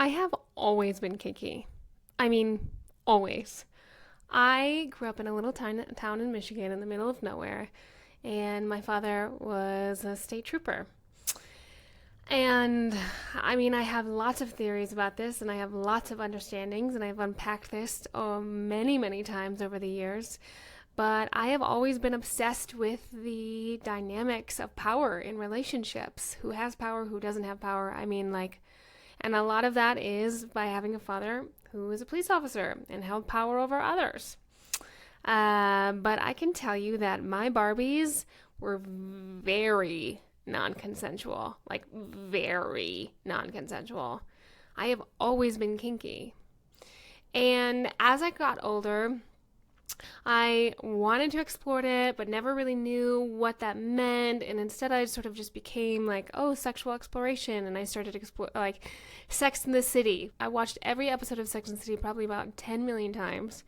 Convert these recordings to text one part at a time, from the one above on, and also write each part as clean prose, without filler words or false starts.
I have always been kinky. I mean, always. I grew up in a little town in Michigan in the middle of nowhere, and my father was a state trooper. And I have lots of theories about this, and I have lots of understandings, and I've unpacked this many, many times over the years. But I have always been obsessed with the dynamics of power in relationships. Who has power, who doesn't have power. And a lot of that is by having a father who was a police officer and held power over others. But I can tell you that my Barbies were very non-consensual, like very non-consensual. I have always been kinky. And as I got older, I wanted to explore it, but never really knew what that meant. And instead, I sort of just became like, oh, sexual exploration. And I started to explore, like, Sex in the City. I watched every episode of Sex in the City probably about 10 million times.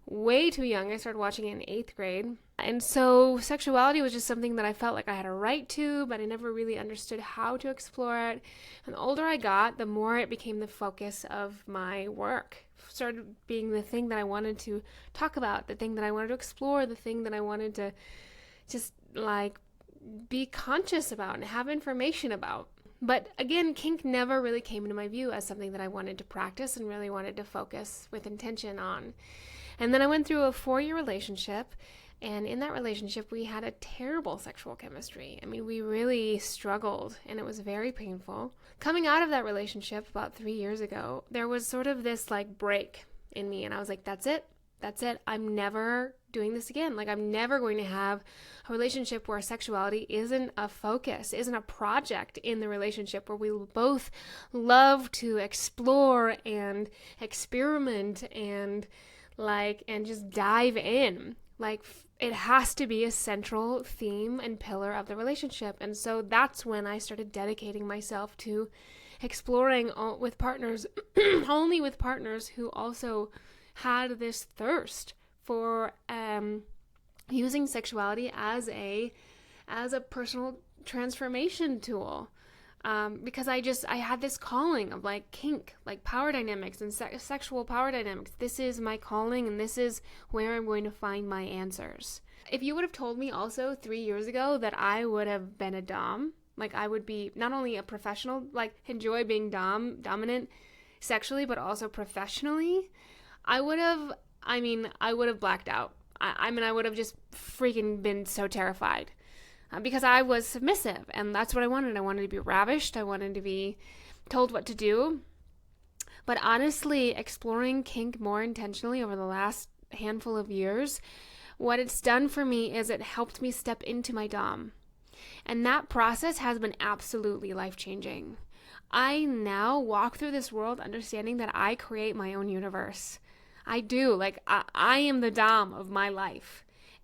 Way too young. I started watching it in 8th grade. And so sexuality was just something that I felt like I had a right to, but I never really understood how to explore it. And the older I got, the more it became the focus of my work. Started being the thing that I wanted to talk about, the thing that I wanted to explore, the thing that I wanted to just like be conscious about and have information about. But again, kink never really came into my view as something that I wanted to practice and really wanted to focus with intention on. And then I went through a 4-year relationship, and in that relationship, we had a terrible sexual chemistry. We really struggled, and it was very painful. Coming out of that relationship about 3 years ago, there was sort of this like break in me, and I was like, that's it. I'm never doing this again. Like, I'm never going to have a relationship where sexuality isn't a focus, isn't a project in the relationship, where we both love to explore and experiment and just dive in. Like, it has to be a central theme and pillar of the relationship. And so that's when I started dedicating myself to exploring with partners, only with partners who also had this thirst for using sexuality as a personal transformation tool. Because I had this calling of like kink, like power dynamics and sexual power dynamics. This is my calling, and this is where I'm going to find my answers. If you would have told me also 3 years ago that I would have been a dom, like I would be not only a professional, like enjoy being dominant sexually, but also professionally, I would have blacked out. I would have just freaking been so terrified. Because I was submissive, and that's what I wanted. I wanted to be ravished. I wanted to be told what to do. But honestly, exploring kink more intentionally over the last handful of years, what it's done for me is it helped me step into my dom. And that process has been absolutely life-changing. I now walk through this world understanding that I create my own universe. I do. Like, I am the dom of my life.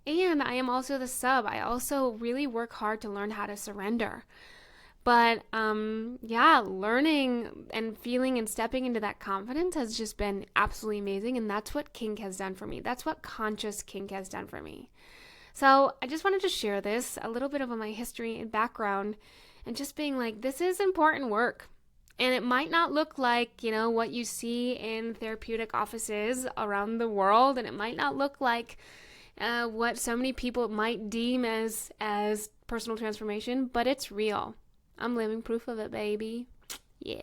And I am also the sub. I also really work hard to learn how to surrender. But learning and feeling and stepping into that confidence has just been absolutely amazing. And that's what kink has done for me. That's what conscious kink has done for me. So I just wanted to share this, a little bit of my history and background, and just being like, this is important work. And it might not look like, what you see in therapeutic offices around the world. And it might not look like what so many people might deem as personal transformation, but it's real. I'm living proof of it, baby. Yeah.